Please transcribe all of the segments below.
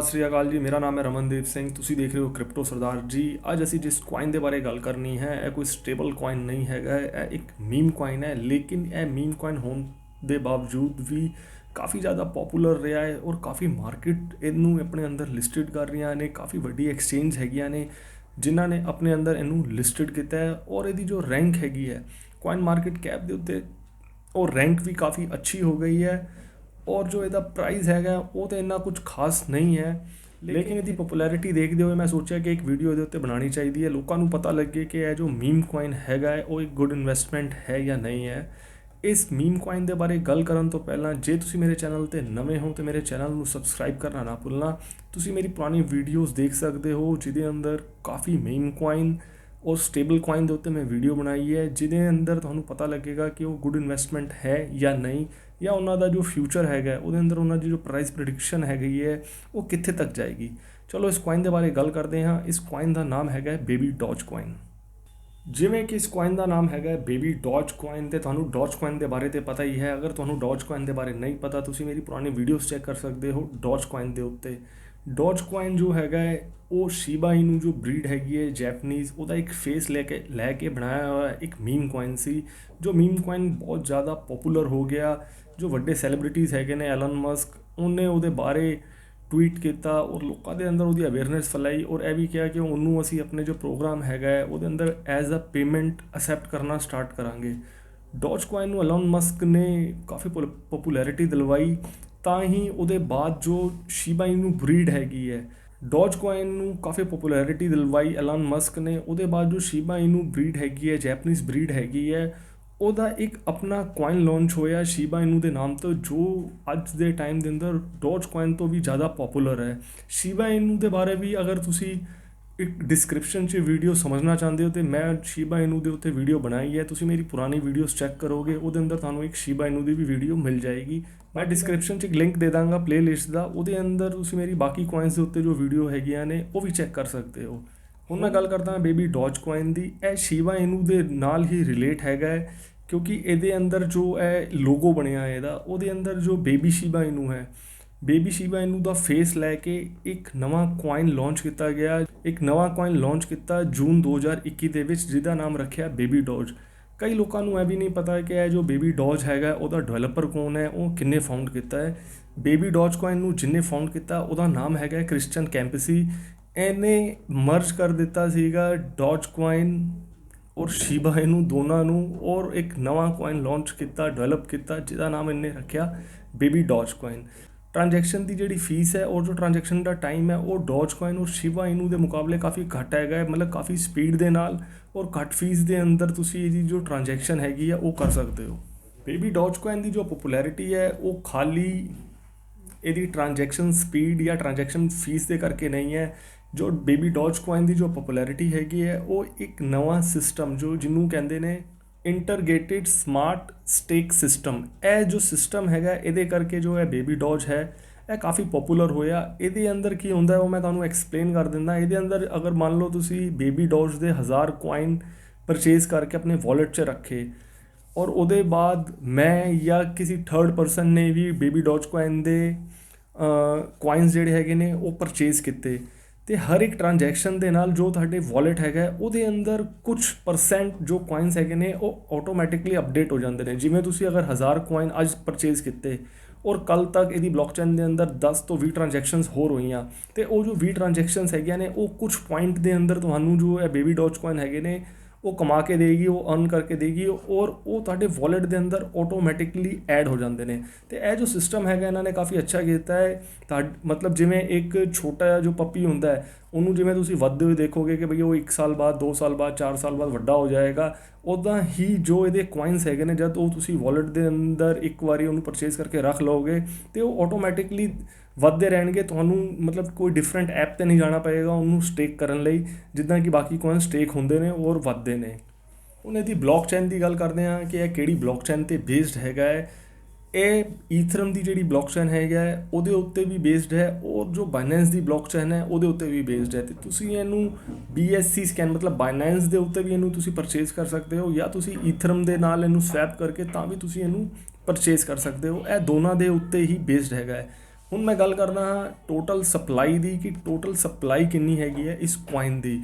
सत श्री अकाल जी। मेरा नाम है रमनदीप सिंह। ਤੁਸੀਂ ਦੇਖ ਰਹੇ ਹੋ ਕ੍ਰਿਪਟੋ ਸਰਦਾਰ ਜੀ। ਅੱਜ ਅਸੀਂ ਜਿਸ ਕੁਆਇਨ ਦੇ ਬਾਰੇ ਗੱਲ ਕਰਨੀ ਹੈ, ਇਹ ਕੋਈ ਸਟੇਬਲ ਕੁਆਇਨ ਨਹੀਂ ਹੈਗਾ, ਇਹ ਇੱਕ ਮੀਮ ਕੁਆਇਨ ਹੈ। ਲੇਕਿਨ ਇਹ ਮੀਮ ਕੁਆਇਨ ਹੋਣ ਦੇ ਬਾਵਜੂਦ ਵੀ ਕਾਫੀ ਜ਼ਿਆਦਾ ਪਪੂਲਰ ਰਿਹਾ ਹੈ ਔਰ ਕਾਫੀ ਮਾਰਕੀਟ ਇਹਨੂੰ ਆਪਣੇ ਅੰਦਰ ਲਿਸਟਡ ਕਰ ਰਹੀਆਂ ਨੇ। ਕਾਫੀ ਵੱਡੀ ਐਕਸਚੇਂਜ ਹੈਗੀਆਂ ਨੇ ਜਿਨ੍ਹਾਂ ਨੇ ਆਪਣੇ ਅੰਦਰ ਇਹਨੂੰ ਲਿਸਟਡ ਕੀਤਾ ਹੈ ਔਰ ਇਹਦੀ ਜੋ ਰੈਂਕ ਹੈਗੀ ਹੈ ਕੁਆਇਨ ਮਾਰਕੀਟ ਕੈਪ ਦੇ ਉੱਤੇ, ਉਹ ਰੈਂਕ ਵੀ ਕਾਫੀ ਅੱਛੀ ਹੋ ਗਈ ਹੈ। ਔਰ ਜੋ ਇਹਦਾ ਪ੍ਰਾਈਸ ਹੈਗਾ ਉਹ ਤਾਂ ਇੰਨਾ ਕੁਝ ਖਾਸ ਨਹੀਂ ਹੈ, ਲੇਕਿਨ ਇਹਦੀ ਪਪੂਲੈਰਿਟੀ ਦੇਖਦੇ ਹੋਏ ਮੈਂ ਸੋਚਿਆ ਕਿ ਇੱਕ ਵੀਡੀਓ ਇਹਦੇ ਉੱਤੇ ਬਣਾਉਣੀ ਚਾਹੀਦੀ ਹੈ, ਲੋਕਾਂ ਨੂੰ ਪਤਾ ਲੱਗੇ ਕਿ ਇਹ ਜੋ ਮੀਮ ਕੁਆਇਨ ਹੈਗਾ ਹੈ ਉਹ ਇੱਕ ਗੁੱਡ ਇਨਵੈਸਟਮੈਂਟ ਹੈ ਜਾਂ ਨਹੀਂ ਹੈ। ਇਸ ਮੀਮ ਕੁਆਇਨ ਦੇ ਬਾਰੇ ਗੱਲ ਕਰਨ ਤੋਂ ਪਹਿਲਾਂ ਜੇ ਤੁਸੀਂ ਮੇਰੇ ਚੈਨਲ 'ਤੇ ਨਵੇਂ ਹੋ ਤਾਂ ਮੇਰੇ ਚੈਨਲ ਨੂੰ ਸਬਸਕ੍ਰਾਈਬ ਕਰਨਾ ਨਾ ਭੁੱਲਣਾ। ਤੁਸੀਂ ਮੇਰੀ ਪੁਰਾਣੀ ਵੀਡੀਓਜ਼ ਦੇਖ ਸਕਦੇ ਹੋ ਜਿਹਦੇ ਅੰਦਰ ਕਾਫੀ ਮੀਮ ਕੁਆਇਨ ਔਰ ਸਟੇਬਲ ਕੁਆਇਨ ਦੇ ਉੱਤੇ ਮੈਂ ਵੀਡੀਓ ਬਣਾਈ ਹੈ, ਜਿਹਦੇ ਅੰਦਰ ਤੁਹਾਨੂੰ ਪਤਾ ਲੱਗੇਗਾ ਕਿ ਉਹ ਗੁੱਡ ਇਨਵੈਸਟਮੈਂਟ ਹੈ ਜਾਂ ਨਹੀਂ, ਜਾਂ ਉਹਨਾਂ ਦਾ ਜੋ ਫਿਊਚਰ ਹੈਗਾ ਉਹਦੇ ਅੰਦਰ ਉਹਨਾਂ ਦੀ ਜੋ ਪ੍ਰਾਈਸ ਪ੍ਰੈਡਿਕਸ਼ਨ ਹੈਗੀ ਹੈ ਉਹ ਕਿੱਥੇ ਤੱਕ ਜਾਏਗੀ। ਚਲੋ ਇਸ ਕੁਆਇਨ ਦੇ ਬਾਰੇ ਗੱਲ ਕਰਦੇ ਹਾਂ। ਇਸ ਕੁਆਇਨ ਦਾ ਨਾਮ ਹੈਗਾ ਬੇਬੀ ਡੌਜ ਕੁਆਇਨ। ਜਿਵੇਂ ਕਿ ਇਸ ਕੁਆਇਨ ਦਾ ਨਾਮ ਹੈਗਾ ਬੇਬੀ ਡੌਜ ਕੁਆਇਨ, ਤੇ ਤੁਹਾਨੂੰ ਡੌਜ ਕੁਆਇਨ ਦੇ ਬਾਰੇ ਤਾਂ ਪਤਾ ਹੀ ਹੈ। ਅਗਰ ਤੁਹਾਨੂੰ ਡੌਜ ਕੁਆਇਨ ਦੇ ਬਾਰੇ ਨਹੀਂ ਪਤਾ, ਤੁਸੀਂ ਮੇਰੀ ਪੁਰਾਣੀ ਵੀਡੀਓਜ਼ ਚੈੱਕ ਕਰ ਸਕਦੇ ਹੋ ਡੌਜ ਕੁਆਇਨ ਦੇ ਉੱਤੇ। ਡੌਜ ਕੁਆਇਨ ਜੋ ਹੈਗਾ ਹੈ ਉਹ ਸ਼ੀਬਾ ਇਨੂ ਜੋ ਬਰੀਡ ਹੈਗੀ ਹੈ ਜੈਪਨੀਜ਼, ਉਹਦਾ ਇੱਕ ਫੇਸ ਲੈ ਕੇ ਬਣਾਇਆ ਹੋਇਆ ਇੱਕ ਮੀਮ ਕੁਆਇਨ ਸੀ। ਜੋ ਮੀਮ ਕੁਆਇਨ ਬਹੁਤ ਜ਼ਿਆਦਾ ਪਪੂਲਰ ਹੋ ਗਿਆ। ਜੋ ਵੱਡੇ ਸੈਲੀਬ੍ਰਿਟੀਜ਼ ਹੈਗੇ ਨੇ, ਐਲਨ ਮਸਕ, ਉਹਨੇ ਉਹਦੇ ਬਾਰੇ ਟਵੀਟ ਕੀਤਾ ਔਰ ਲੋਕਾਂ ਦੇ ਅੰਦਰ ਉਹਦੀ ਅਵੇਅਰਨੈਸ ਫੈਲਾਈ ਔਰ ਇਹ ਵੀ ਕਿਹਾ ਕਿ ਉਹਨੂੰ ਅਸੀਂ ਆਪਣੇ ਜੋ ਪ੍ਰੋਗਰਾਮ ਹੈਗਾ ਹੈ ਉਹਦੇ ਅੰਦਰ ਐਜ਼ ਅ ਪੇਮੈਂਟ ਅਸੈਪਟ ਕਰਨਾ ਸਟਾਰਟ ਕਰਾਂਗੇ। ਡੌਜ ਕੁਆਇਨ ਨੂੰ ਐਲਨ ਮਸਕ ਨੇ ਕਾਫੀ ਪਪੂਲੈਰਿਟੀ ਦਿਲਵਾਈ, ਤਾਂ ਹੀ ਉਹਦੇ ਬਾਅਦ ਜੋ ਸ਼ੀਬਾ ਇਨੂ ਬਰੀਡ ਹੈਗੀ ਹੈ ਡੌਜ ਕੁਆਇਨ ਨੂੰ ਕਾਫੀ ਪਪੂਲੈਰਿਟੀ ਦਿਲਵਾਈ ਐਲਨ ਮਸਕ ਨੇ। ਉਹਦੇ ਬਾਅਦ ਜੋ ਸ਼ੀਬਾ ਇਨੂ ਬਰੀਡ ਹੈਗੀ ਹੈ, ਜੈਪਨੀਜ਼ ਬਰੀਡ ਹੈਗੀ ਹੈ, ਉਹਦਾ ਇੱਕ ਆਪਣਾ ਕੁਆਇਨ ਲਾਂਚ ਹੋਇਆ ਸ਼ੀਬਾ ਇਨੂ ਦੇ ਨਾਮ ਤੋਂ, ਜੋ ਅੱਜ ਦੇ ਟਾਈਮ ਦੇ ਅੰਦਰ ਡੌਜ ਕੁਆਇਨ ਤੋਂ ਵੀ ਜ਼ਿਆਦਾ ਪਪੂਲਰ ਹੈ। ਸ਼ੀਬਾ ਇਨੂ ਦੇ ਬਾਰੇ ਵੀ ਅਗਰ ਤੁਸੀਂ ਇੱਕ ਡਿਸਕ੍ਰਿਪਸ਼ਨ 'ਚ ਵੀਡੀਓ ਸਮਝਣਾ ਚਾਹੁੰਦੇ ਹੋ ਤਾਂ ਮੈਂ ਸ਼ੀਬਾ ਇਨੂ ਦੇ ਉੱਤੇ ਵੀਡੀਓ ਬਣਾਈ ਹੈ। ਤੁਸੀਂ ਮੇਰੀ ਪੁਰਾਣੀ ਵੀਡੀਓਜ਼ ਚੈੱਕ ਕਰੋਗੇ, ਉਹਦੇ ਅੰਦਰ ਤੁਹਾਨੂੰ ਇੱਕ ਸ਼ੀਬਾ ਇਨੂ ਦੀ ਵੀ ਵੀਡੀਓ ਮਿਲ ਜਾਏਗੀ। ਮੈਂ ਡਿਸਕ੍ਰਿਪਸ਼ਨ 'ਚ ਇੱਕ ਲਿੰਕ ਦੇ ਦਾਂਗਾ ਪਲੇਲਿਸਟ ਦਾ, ਉਹਦੇ ਅੰਦਰ ਤੁਸੀਂ ਮੇਰੀ ਬਾਕੀ ਕੁਆਇਨਸ ਦੇ ਉੱਤੇ ਜੋ ਵੀਡੀਓ ਹੈਗੀਆਂ ਨੇ ਉਹ ਵੀ ਚੈੱਕ ਕਰ ਸਕਦੇ ਹੋ। ਹੁਣ ਮੈਂ ਗੱਲ ਕਰਦਾ ਬੇਬੀ ਡੌਜ ਕੁਆਇਨ ਦੀ। ਇਹ ਸ਼ੀਬਾ ਇਨੂ ਦੇ ਨਾਲ ਹੀ ਰਿਲੇਟ ਹੈਗਾ ਹੈ, ਕਿਉਂਕਿ ਇਹਦੇ ਅੰਦਰ ਜੋ ਇਹ ਲੋਗੋ ਬਣਿਆ ਇਹਦਾ, ਉਹਦੇ ਅੰਦਰ ਜੋ ਬੇਬੀ ਸ਼ੀਬਾ ਇਨੂ ਹੈ, ਬੇਬੀ ਸ਼ੀਬਾ ਇਨੂ ਦਾ ਫੇਸ ਲੈ ਕੇ ਇੱਕ ਨਵਾਂ ਕੁਆਇਨ ਲਾਂਚ ਕੀਤਾ ਗਿਆ। ਇੱਕ ਨਵਾਂ ਕੁਆਇਨ ਲਾਂਚ ਕੀਤਾ ਜੂਨ 2021 ਦੇ ਵਿੱਚ, ਜਿਹਦਾ ਨਾਮ ਰੱਖਿਆ ਬੇਬੀ ਡੌਜ। ਕਈ ਲੋਕਾਂ ਨੂੰ ਇਹ ਵੀ ਨਹੀਂ ਪਤਾ ਕਿ ਇਹ ਜੋ ਬੇਬੀ ਡੌਜ ਹੈਗਾ ਉਹਦਾ ਡਿਵੈਲਪਰ ਕੌਣ ਹੈ, ਉਹ ਕਿੰਨੇ ਫਾਊਂਡ ਕੀਤਾ ਹੈ। ਬੇਬੀ ਡੌਜ ਕੁਆਇਨ ਨੂੰ ਜਿੰਨੇ ਫਾਊਂਡ ਕੀਤਾ ਉਹਦਾ ਨਾਮ ਹੈਗਾ ਕ੍ਰਿਸਚਨ ਕੈਂਪਸੀ। ਇਹਨੇ ਮਰਜ ਕਰ ਦਿੱਤਾ ਸੀਗਾ ਡੌਜ ਕੁਆਇਨ ਔਰ ਸ਼ੀਬਾ ਇਨੂ ਦੋਨਾਂ ਨੂੰ, ਔਰ ਇੱਕ ਨਵਾਂ ਕੁਆਇਨ ਲਾਂਚ ਕੀਤਾ, ਡਿਵੈਲਪ ਕੀਤਾ, ਜਿਹਦਾ ਨਾਮ ਇਹਨੇ ਰੱਖਿਆ ਬੇਬੀ ਡੌਜ ਕੁਆਇਨ। ਟ੍ਰਾਂਜੈਕਸ਼ਨ ਦੀ ਜਿਹੜੀ ਫੀਸ ਹੈ ਔਰ ਜੋ ਟ੍ਰਾਂਜੈਕਸ਼ਨ ਦਾ ਟਾਈਮ ਹੈ ਉਹ ਡੌਜ ਕੁਆਇਨ ਔਰ ਸ਼ੀਬਾ ਇਨੂ ਦੇ ਮੁਕਾਬਲੇ ਕਾਫੀ ਘੱਟ ਹੈਗਾ ਹੈ, ਮਤਲਬ ਕਾਫੀ ਸਪੀਡ ਦੇ ਨਾਲ ਔਰ ਘੱਟ ਫੀਸ ਦੇ ਅੰਦਰ ਤੁਸੀਂ ਇਹਦੀ ਜੋ ਟ੍ਰਾਂਜੈਕਸ਼ਨ ਹੈਗੀ ਆ ਉਹ ਕਰ ਸਕਦੇ ਹੋ। ਬੇਬੀ ਡੌਜ ਕੁਆਇਨ ਦੀ ਜੋ ਪਪੂਲੈਰਿਟੀ ਹੈ ਉਹ ਖਾਲੀ ਇਹਦੀ ਟ੍ਰਾਂਜੈਕਸ਼ਨ ਸਪੀਡ ਜਾਂ ਟ੍ਰਾਂਜੈਕਸ਼ਨ ਫੀਸ ਦੇ ਕਰਕੇ ਨਹੀਂ ਹੈ। ਜੋ ਬੇਬੀ ਡੌਜ ਕੁਆਇਨ ਦੀ ਜੋ ਪਪੂਲੈਰਿਟੀ ਹੈਗੀ ਹੈ ਉਹ ਇੱਕ ਨਵਾਂ ਸਿਸਟਮ ਜੋ ਜਿਹਨੂੰ ਕਹਿੰਦੇ ਨੇ ਇੰਟਰਗੇਟਿਡ ਸਮਾਰਟ ਸਟੇਕ ਸਿਸਟਮ, ਇਹ ਜੋ ਸਿਸਟਮ ਹੈਗਾ ਇਹਦੇ ਕਰਕੇ ਜੋ ਹੈ ਬੇਬੀ ਡੌਜ ਹੈ ਇਹ ਕਾਫੀ ਪਪੂਲਰ ਹੋਇਆ। ਇਹਦੇ ਅੰਦਰ ਕੀ ਹੁੰਦਾ ਉਹ ਮੈਂ ਤੁਹਾਨੂੰ ਐਕਸਪਲੇਨ ਕਰ ਦਿੰਦਾ। ਇਹਦੇ ਅੰਦਰ ਅਗਰ ਮੰਨ ਲਓ ਤੁਸੀਂ ਬੇਬੀ ਡੌਜ ਦੇ 1000 ਕੁਆਇਨ ਪਰਚੇਜ਼ ਕਰਕੇ ਆਪਣੇ ਵਾਲਟ 'ਚ ਰੱਖੇ ਔਰ ਉਹਦੇ ਬਾਅਦ ਮੈਂ ਜਾਂ ਕਿਸੇ ਥਰਡ ਪਰਸਨ ਨੇ ਵੀ ਬੇਬੀ ਡੌਜ ਕੁਆਇਨ ਦੇ ਕੁਆਇਨਸ ਜਿਹੜੇ ਹੈਗੇ ਨੇ ਉਹ ਪਰਚੇਜ਼ ਕੀਤੇ, ਅਤੇ ਹਰ ਇੱਕ ਟ੍ਰਾਂਜੈਕਸ਼ਨ ਦੇ ਨਾਲ ਜੋ ਤੁਹਾਡੇ ਵਾਲਟ ਹੈਗਾ ਉਹਦੇ ਅੰਦਰ ਕੁਝ % ਜੋ ਕੁਆਇਨਸ ਹੈਗੇ ਨੇ ਉਹ ਆਟੋਮੈਟਿਕਲੀ ਅਪਡੇਟ ਹੋ ਜਾਂਦੇ ਨੇ। ਜਿਵੇਂ ਤੁਸੀਂ ਅਗਰ 1000 ਕੁਆਇਨ ਅੱਜ ਪਰਚੇਜ਼ ਕੀਤੇ ਔਰ ਕੱਲ੍ਹ ਤੱਕ ਇਹਦੀ ਬਲੌਕਚੇਨ ਦੇ ਅੰਦਰ 10 ਤੋਂ 20 ਟ੍ਰਾਂਜੈਕਸ਼ਨਸ ਹੋਰ ਹੋਈਆਂ, ਅਤੇ ਉਹ ਜੋ 20 ਟ੍ਰਾਂਜੈਕਸ਼ਨਸ ਹੈਗੀਆਂ ਨੇ ਉਹ ਕੁਝ ਪੁਆਇੰਟ ਦੇ ਅੰਦਰ ਤੁਹਾਨੂੰ ਜੋ ਇਹ ਬੇਬੀ ਡੌਜ ਕੁਆਇਨ ਹੈਗੇ ਨੇ ਉਹ ਕਮਾ ਕੇ ਦੇਗੀ, ਉਹ ਅਰਨ ਕਰਕੇ ਦੇਗੀ ਔਰ ਉਹ ਤੁਹਾਡੇ ਵਾਲਟ ਦੇ ਅੰਦਰ ਆਟੋਮੈਟਿਕਲੀ ਐਡ ਹੋ ਜਾਂਦੇ ਨੇ। ਅਤੇ ਇਹ ਜੋ ਸਿਸਟਮ ਹੈਗਾ ਇਹਨਾਂ ਨੇ ਕਾਫੀ ਅੱਛਾ ਕੀਤਾ ਹੈ। ਮਤਲਬ ਜਿਵੇਂ ਇੱਕ ਛੋਟਾ ਜਿਹਾ ਜੋ ਪੱਪੀ ਹੁੰਦਾ ਹੈ ਉਹਨੂੰ ਜਿਵੇਂ ਤੁਸੀਂ ਵੱਧਦੇ ਹੋਏ ਦੇਖੋਗੇ ਕਿ ਬਈ ਉਹ 1 ਸਾਲ ਬਾਅਦ, 2 ਸਾਲ ਬਾਅਦ, 4 ਸਾਲ ਬਾਅਦ ਵੱਡਾ ਹੋ ਜਾਏਗਾ, ਉੱਦਾਂ ਹੀ ਜੋ ਇਹਦੇ ਕੁਆਇਨਸ ਹੈਗੇ ਨੇ ਜਦ ਉਹ ਤੁਸੀਂ ਵਾਲਟ ਦੇ ਅੰਦਰ ਇੱਕ ਵਾਰੀ ਉਹਨੂੰ ਪਰਚੇਜ਼ ਕਰਕੇ ਰੱਖ ਲਓਗੇ ਅਤੇ ਉਹ ਆਟੋਮੈਟਿਕਲੀ ਵੱਧਦੇ ਰਹਿਣਗੇ। ਤੁਹਾਨੂੰ ਮਤਲਬ ਕੋਈ ਡਿਫਰੈਂਟ ਐਪ 'ਤੇ ਨਹੀਂ ਜਾਣਾ ਪਏਗਾ ਉਹਨੂੰ ਸਟੇਕ ਕਰਨ ਲਈ, ਜਿੱਦਾਂ ਕਿ ਬਾਕੀ ਕੁਆਇਨ ਸਟੇਕ ਹੁੰਦੇ ਨੇ ਔਰ ਵੱਧਦੇ ਨੇ। ਹੁਣ ਇਹਦੀ ਬਲੌਕਚੇਨ ਦੀ ਗੱਲ ਕਰਦੇ ਹਾਂ ਕਿ ਇਹ ਕਿਹੜੀ ਬਲੌਕਚੇਨ ਤੇ ਬੇਸਡ ਹੈਗਾ ਹੈ। ਇਹ ਈਥਰਮ ਦੀ ਜਿਹੜੀ ਬਲੌਕਚੇਨ ਹੈਗਾ ਉਹਦੇ ਉੱਤੇ ਵੀ ਬੇਸਡ ਹੈ ਔਰ ਜੋ ਬਾਈਨੈਂਸ ਦੀ ਬਲੌਕਚੇਨ ਹੈ ਉਹਦੇ ਉੱਤੇ ਵੀ ਬੇਸਡ ਹੈ। ਅਤੇ ਤੁਸੀਂ ਇਹਨੂੰ BSC ਸਕੈਨ ਮਤਲਬ ਬਾਈਨੈਂਸ ਦੇ ਉੱਤੇ ਵੀ ਇਹਨੂੰ ਤੁਸੀਂ ਪਰਚੇਜ਼ ਕਰ ਸਕਦੇ ਹੋ, ਜਾਂ ਤੁਸੀਂ ਈਥਰਮ ਦੇ ਨਾਲ ਇਹਨੂੰ ਸਵੈਪ ਕਰਕੇ ਤਾਂ ਵੀ ਤੁਸੀਂ ਇਹਨੂੰ ਪਰਚੇਜ਼ ਕਰ ਸਕਦੇ ਹੋ। ਇਹ ਦੋਨਾਂ ਦੇ ਉੱਤੇ ਹੀ ਬੇਸਡ ਹੈਗਾ ਹੈ। ਹੁਣ ਮੈਂ ਗੱਲ ਕਰਦਾ ਹਾਂ ਟੋਟਲ ਸਪਲਾਈ ਦੀ ਕਿ ਟੋਟਲ ਸਪਲਾਈ ਕਿੰਨੀ ਹੈਗੀ ਹੈ ਇਸ ਕੁਆਇਨ ਦੀ।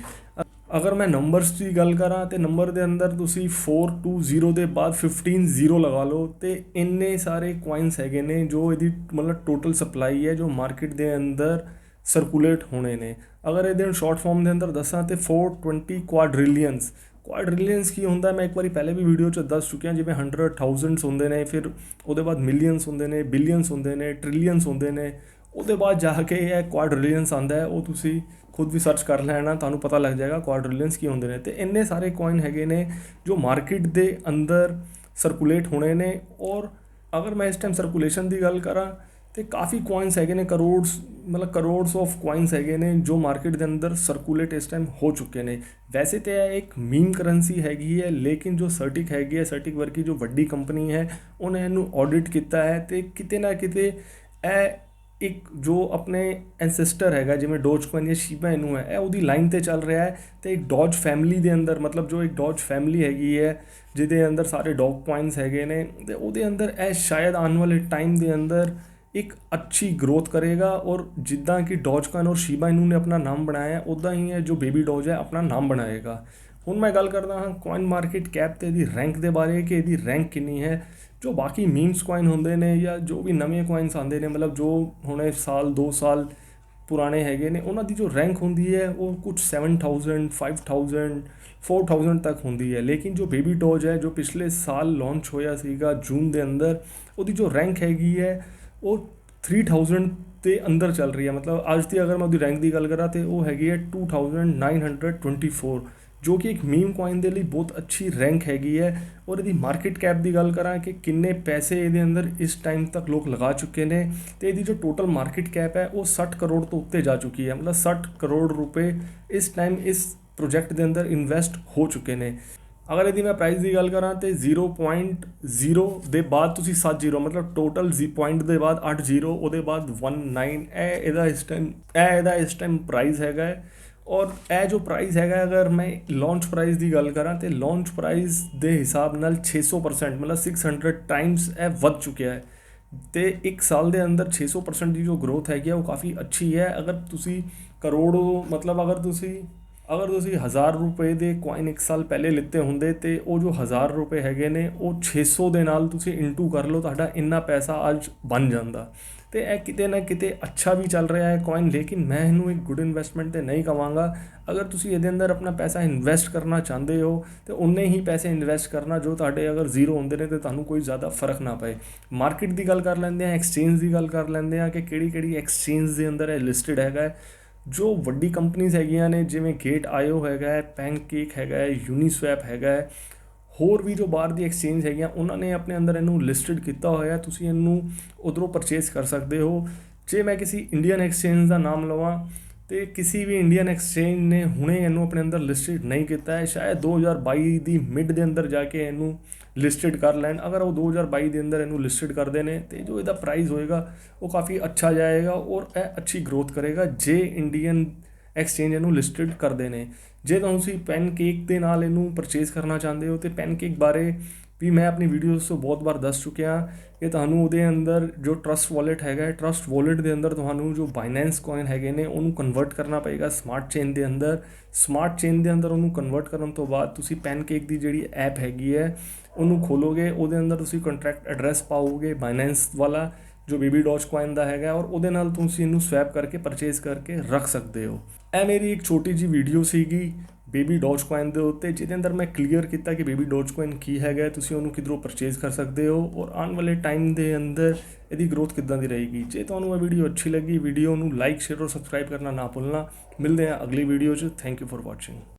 ਅਗਰ ਮੈਂ ਨੰਬਰਸ ਦੀ ਗੱਲ ਕਰਾਂ ਤੇ ਨੰਬਰ ਦੇ ਅੰਦਰ ਤੁਸੀਂ 420 ਦੇ ਬਾਅਦ 15 0 ਲਗਾ ਲਓ ਤੇ ਇੰਨੇ ਸਾਰੇ ਕੁਆਇਨਸ ਹੈਗੇ ਨੇ ਜੋ ਇਹਦੀ ਮਤਲਬ ਟੋਟਲ ਸਪਲਾਈ ਹੈ ਜੋ ਮਾਰਕੀਟ ਦੇ ਅੰਦਰ ਸਰਕੂਲੇਟ ਹੋਣੇ ਨੇ। ਅਗਰ ਇਹਦੇ ਸ਼ਾਰਟ ਫਾਰਮ ਦੇ ਅੰਦਰ ਦੱਸਾਂ ਤੇ 420 ਕੁਆਡਰਿਲੀਅਨਸ। ਕੁਆਡਰਿਲੀਅਨਸ ਕੀ ਹੁੰਦਾ ਮੈਂ ਇੱਕ ਵਾਰੀ ਪਹਿਲੇ ਵੀ ਵੀਡੀਓ 'ਚ ਦੱਸ ਚੁੱਕਿਆ, ਜਿਵੇਂ 100,000 ਹੁੰਦੇ ਨੇ, ਫਿਰ ਉਹਦੇ ਬਾਅਦ ਮਿਲੀਅਨਸ ਹੁੰਦੇ ਨੇ, ਬਿਲੀਅਨਸ ਹੁੰਦੇ ਨੇ, ਟ੍ਰਿਲੀਅਨਸ ਹੁੰਦੇ ਨੇ, ਉਹਦੇ ਬਾਅਦ ਜਾ ਕੇ ਇਹ ਕੁਆਡਰਿਲੀਅਨਸ ਆਉਂਦਾ ਹੈ। ਉਹ ਤੁਸੀਂ ਖੁਦ ਵੀ ਸਰਚ ਕਰ ਲੈਣਾ, ਤੁਹਾਨੂੰ ਪਤਾ ਲੱਗ ਜਾਏਗਾ ਕੁਆਡਰਿਲੀਅਨਸ ਕੀ ਹੁੰਦੇ ਨੇ। ਤੇ ਇੰਨੇ ਸਾਰੇ ਕੋਇਨ ਹੈਗੇ ਨੇ ਜੋ ਮਾਰਕੀਟ ਦੇ ਅੰਦਰ ਸਰਕੂਲੇਟ ਹੋਣੇ ਨੇ। ਔਰ ਅਗਰ ਮੈਂ ਇਸ ਟਾਈਮ ਸਰਕੂਲੇਸ਼ਨ ਦੀ ਗੱਲ ਕਰਾਂ ਤੇ ਕਾਫੀ ਕੋਇਨਸ ਹੈਗੇ ਨੇ, ਕਰੋੜਸ ਆਫ ਕੋਇਨਸ ਹੈਗੇ ਨੇ ਜੋ ਮਾਰਕੀਟ ਦੇ ਅੰਦਰ ਸਰਕੂਲੇਟ ਇਸ ਟਾਈਮ ਹੋ ਚੁੱਕੇ ਨੇ। ਵੈਸੇ ਤਾਂ ਇਹ ਇੱਕ ਮੀਮ ਕਰੰਸੀ ਹੈਗੀ ਹੈ, ਲੇਕਿਨ ਜੋ ਸਰਟਿਕ ਹੈਗੀ ਹੈ, ਸਰਟਿਕ ਵਰਗੀ ਜੋ ਵੱਡੀ ਕੰਪਨੀ ਹੈ, ਉਹਨੇ ਇਹਨੂੰ ਆਡਿਟ ਕੀਤਾ ਹੈ ਤੇ ਕਿਤੇ ਨਾ ਕਿਤੇ ਇਹ ਇੱਕ ਜੋ ਆਪਣੇ ਐਂਸੈਸਟਰ ਹੈਗਾ ਜਿਵੇਂ ਡੋਜ ਕੋਇਨ ਜਾਂ ਸ਼ੀਬਾ ਇਨੂ ਹੈ, ਇਹ ਉਹਦੀ ਲਾਈਨ ਤੇ ਚੱਲ ਰਿਹਾ ਹੈ। ਤੇ ਇੱਕ ਡੋਜ ਫੈਮਿਲੀ ਦੇ ਅੰਦਰ ਜੋ ਇੱਕ ਡੋਜ ਫੈਮਿਲੀ ਹੈਗੀ ਹੈ ਜਿਹਦੇ ਅੰਦਰ ਸਾਰੇ ਡੌਗ ਕੋਇਨਸ ਹੈਗੇ ਨੇ, ਤੇ ਉਹਦੇ ਅੰਦਰ ਇਹ ਸ਼ਾਇਦ ਆਉਣ ਵਾਲੇ ਟਾਈਮ ਦੇ ਅੰਦਰ ਇੱਕ ਅੱਛੀ ਗਰੋਥ ਕਰੇਗਾ। ਔਰ ਜਿੱਦਾਂ ਕਿ ਡੋਜ ਕੋਇਨ ਔਰ ਸ਼ੀਬਾ ਇਨੂ ਨੇ ਆਪਣਾ ਨਾਮ ਬਣਾਇਆ, ਉੱਦਾਂ ਹੀ ਹੈ ਜੋ ਬੇਬੀ ਡੋਜ ਹੈ ਆਪਣਾ ਨਾਮ ਬਣਾਏਗਾ। ਹੁਣ ਮੈਂ ਗੱਲ ਕਰਦਾ ਹਾਂ ਕੋਇਨ ਮਾਰਕੀਟ ਕੈਪ ਤੇ ਇਹਦੀ ਰੈਂਕ ਦੇ ਬਾਰੇ ਕਿ ਇਹਦੀ ਰੈਂਕ ਕਿੰਨੀ ਹੈ। ਜੋ ਬਾਕੀ ਮੀਮਸ ਕੋਇਨ ਹੁੰਦੇ ਨੇ ਜਾਂ ਜੋ ਵੀ ਨਵੇਂ ਕੋਇਨਸ ਆਉਂਦੇ ਨੇ, ਜੋ ਹੁਣੇ ਸਾਲ 2 ਸਾਲ ਪੁਰਾਣੇ ਹੈਗੇ ਨੇ, ਉਹਨਾਂ ਦੀ ਜੋ ਰੈਂਕ ਹੁੰਦੀ ਹੈ ਉਹ ਕੁਝ 7,000 5,000 4,000 ਤੱਕ ਹੁੰਦੀ ਹੈ। ਲੇਕਿਨ ਜੋ ਬੇਬੀ ਡੋਜ ਹੈ ਜੋ ਪਿਛਲੇ ਸਾਲ ਲਾਂਚ ਹੋਇਆ ਸੀਗਾ ਜੂਨ ਦੇ ਅੰਦਰ, ਉਹਦੀ ਜੋ ਰੈਂਕ ਹੈਗੀ ਹੈ ਉਹ 3,000 ਦੇ ਅੰਦਰ ਚੱਲ ਰਹੀ ਹੈ। ਅੱਜ ਦੀ ਅਗਰ ਮੈਂ ਉਹਦੀ ਰੈਂਕ ਦੀ ਗੱਲ ਕਰਾਂ ਤੇ ਉਹ ਹੈਗੀ ਹੈ 2,924, ਜੋ ਕਿ ਇੱਕ ਮੀਮ ਕੋਇਨ ਦੇ ਲਈ ਬਹੁਤ ਅੱਛੀ ਰੈਂਕ ਹੈਗੀ ਹੈ। ਔਰ ਇਹਦੀ ਮਾਰਕੀਟ ਕੈਪ ਦੀ ਗੱਲ ਕਰਾਂ ਕਿ ਕਿੰਨੇ ਪੈਸੇ ਇਹਦੇ ਅੰਦਰ ਇਸ ਟਾਈਮ ਤੱਕ ਲੋਕ ਲਗਾ ਚੁੱਕੇ ਨੇ, ਤੇ ਇਹਦੀ ਜੋ ਟੋਟਲ ਮਾਰਕੀਟ ਕੈਪ ਹੈ ਉਹ 60 ਕਰੋੜ ਤੋਂ ਉੱਤੇ ਜਾ ਚੁੱਕੀ ਹੈ। 60 ਕਰੋੜ ਰੁਪਏ ਇਸ ਟਾਈਮ ਇਸ ਪ੍ਰੋਜੈਕਟ ਦੇ ਅੰਦਰ ਇਨਵੈਸਟ ਹੋ ਚੁੱਕੇ ਨੇ। ਅਗਰ ਇਹਦੀ ਮੈਂ ਪ੍ਰਾਈਸ ਦੀ ਗੱਲ ਕਰਾਂ ਤੇ 0.0 ਦੇ ਬਾਅਦ ਤੁਸੀਂ 7 0 ਟੋਟਲ ਪੁਆਇੰਟ ਦੇ ਬਾਅਦ 8 0, ਉਹਦੇ ਬਾਅਦ 19, ਇਹਦਾ ਇਸ ਟਾਈਮ ਪ੍ਰਾਈਸ ਹੈਗਾ ਹੈ। ਔਰ ਇਹ ਜੋ ਪ੍ਰਾਈਸ ਹੈਗਾ, ਅਗਰ ਮੈਂ ਲਾਂਚ ਪ੍ਰਾਈਸ ਦੀ ਗੱਲ ਕਰਾਂ ਤੇ ਲਾਂਚ ਪ੍ਰਾਈਸ ਦੇ ਹਿਸਾਬ ਨਾਲ 600% 600 ਟਾਈਮਸ ਇਹ ਵੱਧ ਚੁੱਕਿਆ ਹੈ। ਤੇ ਇੱਕ ਸਾਲ ਦੇ ਅੰਦਰ 600% ਦੀ ਜੋ ਗਰੋਥ ਹੈਗੀ ਹੈ ਉਹ ਕਾਫੀ ਅੱਛੀ ਹੈ। ਅਗਰ ਤੁਸੀਂ ਅਗਰ ਤੁਸੀਂ 1,000 ਰੁਪਏ ਦੇ ਕੋਇਨ ਇੱਕ ਸਾਲ ਪਹਿਲੇ ਲਿੱਤੇ ਹੁੰਦੇ ਤੇ ਉਹ ਜੋ 1,000 ਰੁਪਏ ਹੈਗੇ ਨੇ ਉਹ 600 ਦੇ ਨਾਲ ਤੁਸੀਂ ਇਨਟੂ ਕਰ ਲਓ, ਤੁਹਾਡਾ ਇੰਨਾ ਪੈਸਾ ਅੱਜ ਬਣ ਜਾਂਦਾ। ਤੇ ਇਹ ਕਿਤੇ ਨਾ ਕਿਤੇ ਅੱਛਾ ਵੀ ਚੱਲ ਰਿਹਾ ਹੈ ਕੋਇਨ, ਲੇਕਿਨ ਮੈਂ ਇਹਨੂੰ ਇੱਕ ਗੁੱਡ ਇਨਵੈਸਟਮੈਂਟ ਤੇ ਨਹੀਂ ਕਹਾਂਗਾ। ਅਗਰ ਤੁਸੀਂ ਇਹਦੇ ਅੰਦਰ ਆਪਣਾ ਪੈਸਾ ਇਨਵੈਸਟ ਕਰਨਾ ਚਾਹੁੰਦੇ ਹੋ ਤੇ ਉਨੇ ਹੀ ਪੈਸੇ ਇਨਵੈਸਟ ਕਰਨਾ ਜੋ ਤੁਹਾਡੇ ਅਗਰ ਜ਼ੀਰੋ ਹੁੰਦੇ ਨੇ ਤੇ ਤੁਹਾਨੂੰ ਕੋਈ ਜ਼ਿਆਦਾ ਫਰਕ ਨਾ ਪਏ। ਮਾਰਕੀਟ ਦੀ ਗੱਲ ਕਰ ਲੈਂਦੇ ਹਾਂ, ਐਕਸਚੇਂਜ ਦੀ ਗੱਲ ਕਰ ਲੈਂਦੇ ਹਾਂ ਕਿ ਕਿਹੜੀ ਐਕਸਚੇਂਜ ਦੇ ਅੰਦਰ ਇਹ ਲਿਸਟਡ ਹੈਗਾ ਹੈ। ਜੋ ਵੱਡੀ ਕੰਪਨੀਜ਼ ਹੈਗੀਆਂ ਨੇ ਜਿਵੇਂ Gate.io ਹੈਗਾ ਹੈ, ਪੈਨਕੇਕ ਹੈਗਾ ਹੈ, ਯੂਨੀਸਵੈਪ ਹੈਗਾ ਹੈ, ਹੋਰ ਵੀ ਜੋ ਬਾਹਰ ਦੀ ਐਕਸਚੇਂਜ ਹੈਗੀਆਂ ਉਹਨਾਂ ਨੇ ਆਪਣੇ ਅੰਦਰ ਇਹਨੂੰ ਲਿਸਟਡ ਕੀਤਾ ਹੋਇਆ। ਤੁਸੀਂ ਇਹਨੂੰ ਉਧਰੋਂ ਪਰਚੇਸ ਕਰ ਸਕਦੇ ਹੋ। ਜੇ ਮੈਂ ਕਿਸੇ ਇੰਡੀਅਨ ਐਕਸਚੇਂਜ ਦਾ ਨਾਮ ਲਵਾਂ ਤੇ ਕਿਸੇ ਵੀ ਇੰਡੀਅਨ ਐਕਸਚੇਂਜ ਨੇ ਹੁਣੇ ਇਹਨੂੰ ਆਪਣੇ ਅੰਦਰ ਲਿਸਟਡ ਨਹੀਂ ਕੀਤਾ ਹੈ। ਸ਼ਾਇਦ 2022 ਦੀ ਮਿਡ ਦੇ ਅੰਦਰ ਜਾ ਕੇ ਇਹਨੂੰ ਲਿਸਟਡ ਕਰ ਲੈਣ। ਅਗਰ ਉਹ 2022 ਦੇ ਅੰਦਰ ਇਹਨੂੰ ਲਿਸਟਡ ਕਰਦੇ ਨੇ ਤੇ ਜੋ ਇਹਦਾ ਪ੍ਰਾਈਸ ਹੋਏਗਾ ਉਹ ਕਾਫੀ ਅੱਛਾ ਜਾਏਗਾ ਔਰ ਇਹ ਅੱਛੀ ਗਰੋਥ ਕਰੇਗਾ ਜੇ ਇੰਡੀਅਨ ਐਕਸਚੇਂਜ ਇਹਨੂੰ ਲਿਸਟਡ ਕਰਦੇ ਨੇ। ਜੇ ਤੁਸੀਂ ਪੈਨਕੇਕ ਦੇ ਨਾਲ ਇਹਨੂੰ ਪਰਚੇਸ ਕਰਨਾ ਚਾਹੁੰਦੇ ਹੋ ਤੇ ਪੈਨਕੇਕ ਬਾਰੇ ਵੀ ਮੈਂ ਆਪਣੀ ਵੀਡੀਓਜ਼ ਤੋਂ ਬਹੁਤ ਵਾਰ ਦੱਸ ਚੁੱਕਿਆ ਕਿ ਤੁਹਾਨੂੰ ਉਹਦੇ ਅੰਦਰ ਜੋ ਟਰਸਟ ਵਾਲੇਟ ਹੈਗਾ, ਟਰਸਟ ਵਾਲੇਟ ਦੇ ਅੰਦਰ ਤੁਹਾਨੂੰ ਜੋ ਬਾਈਨੈਂਸ ਕੋਇਨ ਹੈਗੇ ਨੇ ਉਹਨੂੰ ਕਨਵਰਟ ਕਰਨਾ ਪਏਗਾ ਸਮਾਰਟ ਚੇਨ ਦੇ ਅੰਦਰ। ਸਮਾਰਟ ਚੇਨ ਦੇ ਅੰਦਰ ਉਹਨੂੰ ਕਨਵਰਟ ਕਰਨ ਤੋਂ ਬਾਅਦ ਤੁਸੀਂ ਪੈਨਕੇਕ ਦੀ ਜਿਹੜੀ ਐਪ ਹੈਗੀ ਹੈ ਉਹਨੂੰ ਖੋਲੋਗੇ, ਉਹਦੇ ਅੰਦਰ ਤੁਸੀਂ ਕੰਟਰੈਕਟ ਐਡਰੈਸ ਪਾਓਗੇ ਬਾਈਨੈਂਸ ਵਾਲਾ ਜੋ ਬੇਬੀ ਡੋਜ ਕੋਇਨ ਦਾ ਹੈਗਾ, ਔਰ ਉਹਦੇ ਨਾਲ ਤੁਸੀਂ ਇਹਨੂੰ ਸਵੈਪ ਕਰਕੇ ਪਰਚੇਸ ਕਰਕੇ ਰੱਖ ਸਕਦੇ ਹੋ। ਇਹ ਮੇਰੀ ਇੱਕ ਛੋਟੀ ਜਿਹੀ ਵੀਡੀਓ ਸੀਗੀ ਬੇਬੀ ਡੋਜ ਕੋਇਨ ਦੇ ਉੱਤੇ, ਜਿਹਦੇ ਅੰਦਰ ਮੈਂ ਕਲੀਅਰ ਕੀਤਾ ਕਿ ਬੇਬੀ ਡੋਜ ਕੋਇਨ ਕੀ ਹੈਗਾ, ਤੁਸੀਂ ਉਹਨੂੰ ਕਿੱਧਰੋਂ ਪਰਚੇਸ ਕਰ ਸਕਦੇ ਹੋ ਔਰ ਆਉਣ ਵਾਲੇ ਟਾਈਮ ਦੇ ਅੰਦਰ ਇਹਦੀ ਗਰੋਥ ਕਿੱਦਾਂ ਦੀ ਰਹੇਗੀ। ਜੇ ਤੁਹਾਨੂੰ ਇਹ ਵੀਡੀਓ ਅੱਛੀ ਲੱਗੀ, ਵੀਡੀਓ ਨੂੰ ਲਾਈਕ, ਸ਼ੇਅਰ ਔਰ ਸਬਸਕ੍ਰਾਈਬ ਕਰਨਾ ਨਾ ਭੁੱਲਣਾ। ਮਿਲਦੇ ਹਾਂ ਅਗਲੀ ਵੀਡੀਓ 'ਚ। Thank you for watching.